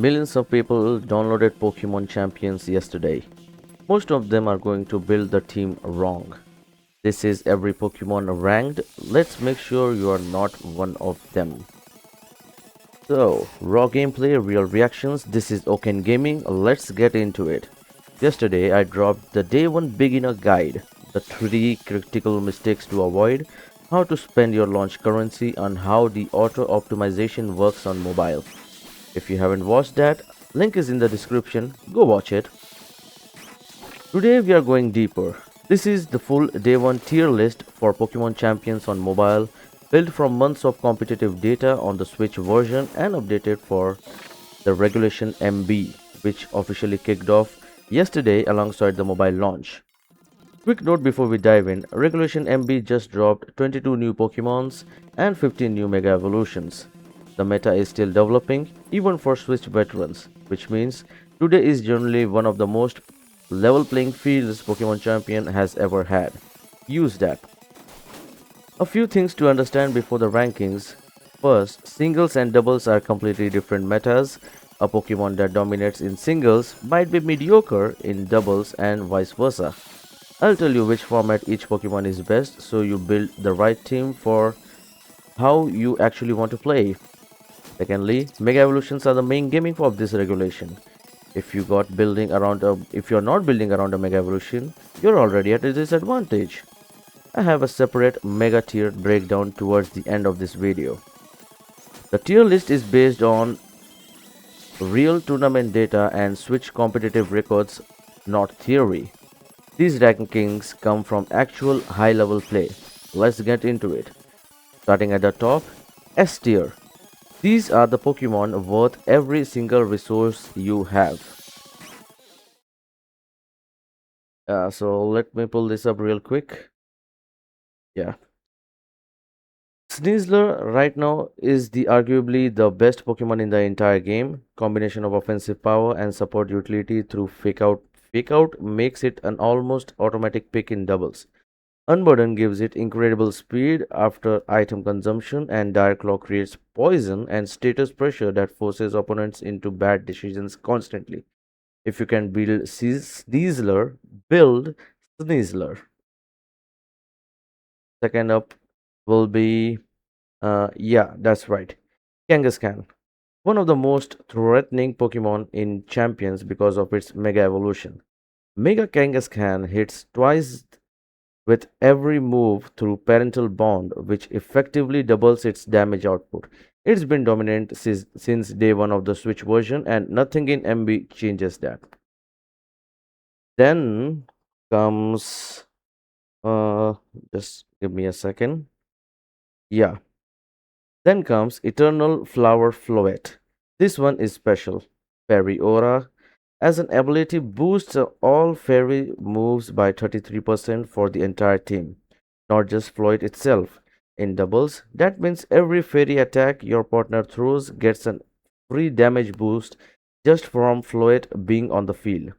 Millions of people downloaded Pokemon Champions yesterday. Most of them are going to build the team wrong. This is every Pokemon ranked. Let's make sure you are not one of them. So, raw gameplay, real reactions. This is Oken Gaming. Let's get into it. Yesterday, I dropped the Day 1 Beginner Guide, the 3 critical mistakes to avoid, how to spend your launch currency, and how the auto optimization works on mobile. If you haven't watched that, link is in the description. Go watch it. Today we are going deeper. This is the full day 1 tier list for Pokemon Champions on mobile, built from months of competitive data on the Switch version and updated for the Regulation MB, which officially kicked off yesterday alongside the mobile launch. Quick note before we dive in, Regulation MB just dropped 22 new Pokemons and 15 new Mega Evolutions. The meta is still developing, even for Switch veterans, which means today is generally one of the most level playing fields Pokemon Champion has ever had. Use that. A few things to understand before the rankings. First, singles and doubles are completely different metas. A Pokemon that dominates in singles might be mediocre in doubles and vice versa. I'll tell you which format each Pokemon is best so you build the right team for how you actually want to play. Secondly, Mega Evolutions are the main gaming of this regulation. If you're not building around a Mega Evolution, you're already at a disadvantage. I have a separate Mega tier breakdown towards the end of this video. The tier list is based on real tournament data and Switch competitive records, not theory. These rankings come from actual high-level play. Let's get into it. Starting at the top, S tier. These are the Pokemon worth every single resource you have. So let me pull this up real quick. Yeah. Sneasler right now is arguably the best Pokemon in the entire game. Combination of offensive power and support utility through Fake Out. Fake Out makes it an almost automatic pick in doubles. Unburden gives it incredible speed after item consumption, and Dire Claw creates poison and status pressure that forces opponents into bad decisions constantly. If you can build Sneasler, build Sneasler. Second up will be, yeah, that's right, Kangaskhan. One of the most threatening Pokemon in Champions because of its Mega Evolution. Mega Kangaskhan hits twice with every move through parental bond, which effectively doubles its damage output. It's been dominant since day 1 of the Switch version, and nothing in MB changes that. Then comes, just give me a second. Yeah, then comes Eternal Flower Floette. This one is special. Fairy Aura as an ability boosts all fairy moves by 33% for the entire team, not just Floyd itself. In doubles, that means every fairy attack your partner throws gets a free damage boost just from Floyd being on the field.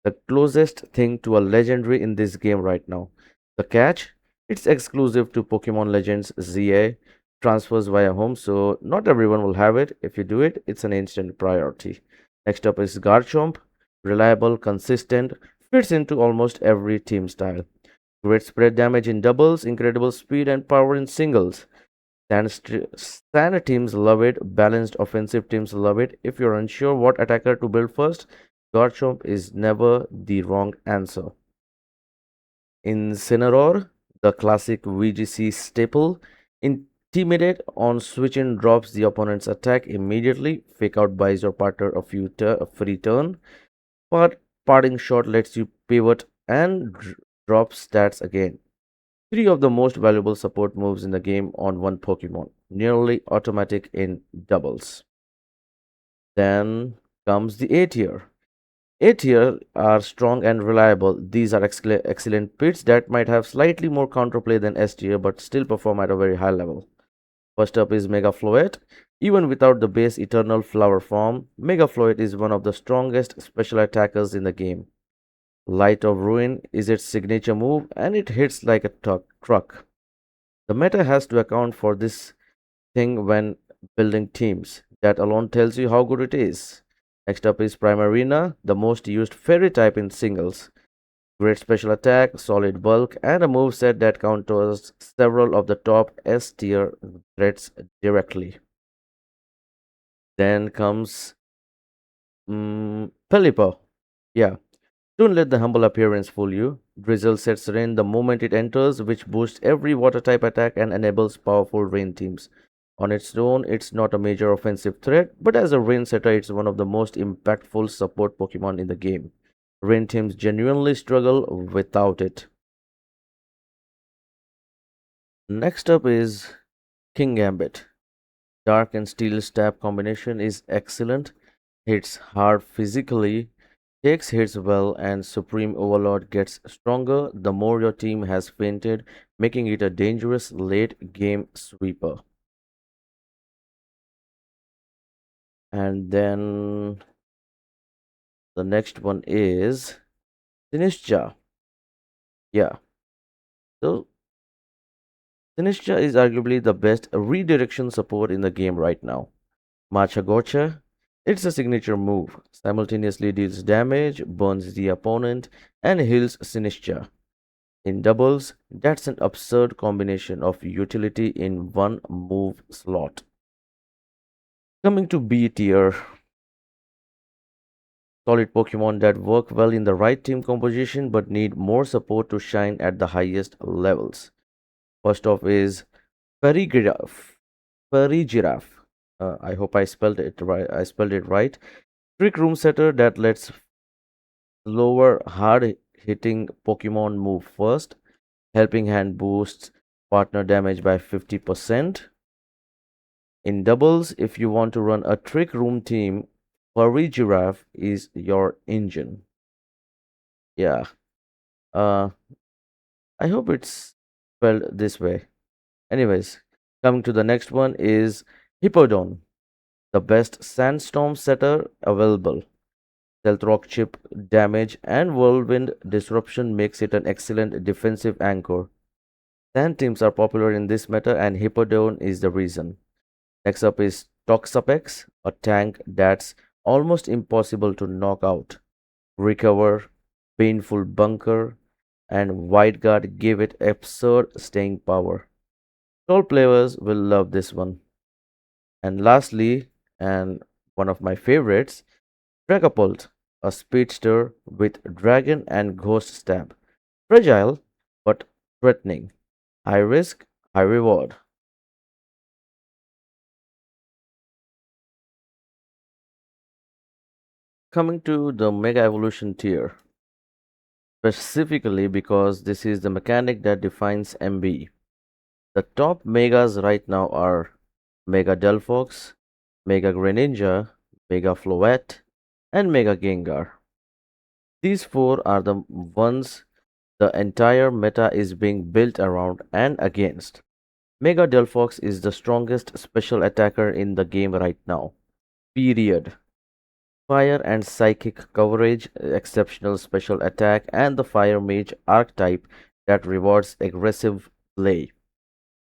The closest thing to a legendary in this game right now. The catch? It's exclusive to Pokemon Legends ZA, transfers via home, so not everyone will have it. If you do it, it's an instant priority. Next up is Garchomp, reliable, consistent, fits into almost every team style. Great spread damage in doubles, incredible speed and power in singles. Standard teams love it, balanced offensive teams love it. If you're unsure what attacker to build first, Garchomp is never the wrong answer. Incineroar, the classic VGC staple, intimidate on switch in drops the opponent's attack immediately. Fake Out buys your partner a free turn. But parting shot lets you pivot and drop stats again. 3 of the most valuable support moves in the game on one Pokemon, nearly automatic in doubles. Then comes the A tier. A tier are strong and reliable. These are excellent pits that might have slightly more counterplay than S tier but still perform at a very high level. First up is Mega Floette. Even without the base Eternal Flower form, Mega Floette is one of the strongest special attackers in the game. Light of Ruin is its signature move and it hits like a truck. The meta has to account for this thing when building teams. That alone tells you how good it is. Next up is Primarina, the most used fairy type in singles. Great special attack, solid bulk, and a moveset that counters several of the top S tier threats directly. Then comes Pelipper. Yeah, don't let the humble appearance fool you. Drizzle sets rain the moment it enters, which boosts every water type attack and enables powerful rain teams. On its own, it's not a major offensive threat, but as a rain setter, it's one of the most impactful support Pokemon in the game. Rain teams genuinely struggle without it. Next up is King Gambit. Dark and Steel stab combination is excellent, hits hard physically, takes hits well, and Supreme Overlord gets stronger the more your team has fainted, making it a dangerous late game sweeper. And then the next one is Sinistcha. Yeah, so Sinistcha is arguably the best redirection support in the game right now. Matcha Gotcha. It's a signature move, simultaneously deals damage, burns the opponent, and heals Sinistcha. In doubles, that's an absurd combination of utility in one move slot. Coming to B tier, solid Pokemon that work well in the right team composition but need more support to shine at the highest levels. First off is Perigiraf. Perigiraf. I hope I spelled it right. Trick room setter that lets slower, hard hitting Pokemon move first. Helping Hand boosts partner damage by 50%. In doubles, if you want to run a Trick Room team, Furry Giraffe is your engine. Yeah. Uh, I hope it's spelled this way. Anyways, coming to the next one is Hippodon, the best Sandstorm setter available. Stealth Rock Chip damage and Whirlwind Disruption makes it an excellent defensive anchor. Sand teams are popular in this meta, and Hippodon is the reason. Next up is Toxapex, a tank that's almost impossible to knock out. Recover, Painful Bunker, and Wide Guard give it absurd staying power. All players will love this one. And lastly, and one of my favorites, Dragapult, a speedster with dragon and ghost stab. Fragile, but threatening. High risk, high reward. Coming to the Mega Evolution tier, specifically because this is the mechanic that defines MB. The top Megas right now are Mega Delphox, Mega Greninja, Mega Floette, and Mega Gengar. These four are the ones the entire meta is being built around and against. Mega Delphox is the strongest special attacker in the game right now. Period. Fire and Psychic coverage, exceptional special attack, and the Fire Mage archetype that rewards aggressive play.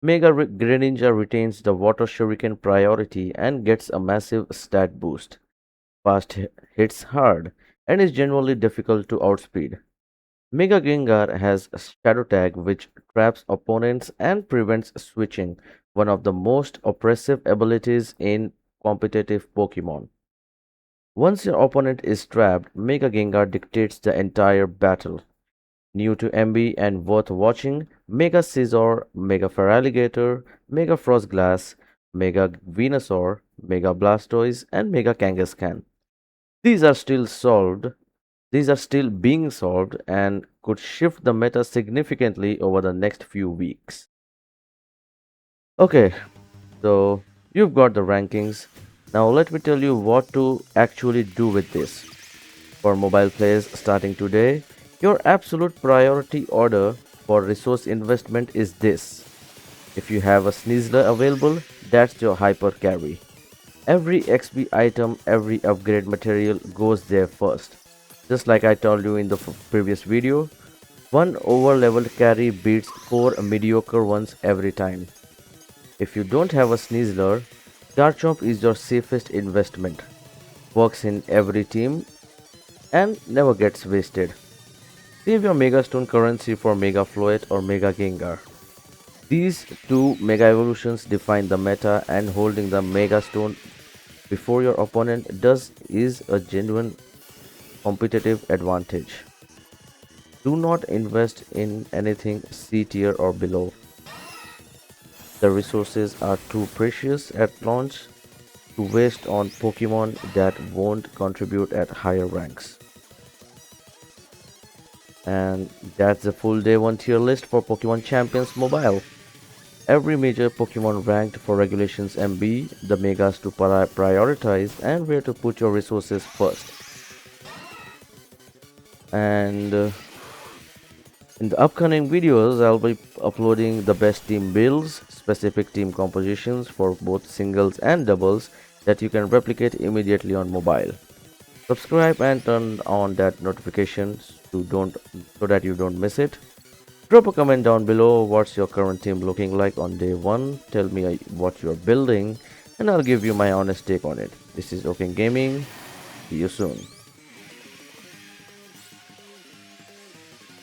Mega Greninja retains the Water Shuriken priority and gets a massive stat boost. Fast hits hard and is generally difficult to outspeed. Mega Gengar has Shadow Tag, which traps opponents and prevents switching, one of the most oppressive abilities in competitive Pokemon. Once your opponent is trapped, Mega Gengar dictates the entire battle. New to MB and worth watching, Mega Scizor, Mega Feraligatr, Mega Frostglass, Mega Venusaur, Mega Blastoise, and Mega Kangaskhan. These are still solved. These are still being solved and could shift the meta significantly over the next few weeks. Okay, so you've got the rankings. Now let me tell you what to actually do with this. For mobile players starting today, your absolute priority order for resource investment is this. If you have a Sneasler available, that's your hyper carry. Every XP item, every upgrade material goes there first. Just like I told you in the previous video, one over-leveled carry beats 4 mediocre ones every time. If you don't have a Sneasler, Garchomp is your safest investment. works in every team and never gets wasted. Save your Mega Stone currency for Mega Floette or Mega Gengar. These two Mega Evolutions define the meta, and holding the Mega Stone before your opponent does is a genuine competitive advantage. Do not invest in anything C tier or below. The resources are too precious at launch to waste on Pokemon that won't contribute at higher ranks. And that's the full day 1 tier list for Pokemon Champions Mobile. Every major Pokemon ranked for regulations MB, the megas to prioritize, and where to put your resources first. And in the upcoming videos, I'll be uploading the best team builds, specific team compositions for both singles and doubles that you can replicate immediately on mobile. Subscribe and turn on that notifications so that you don't miss it. Drop a comment down below. What's your current team looking like on day 1? Tell me what you're building and I'll give you my honest take on it. This is Open Gaming. See you soon.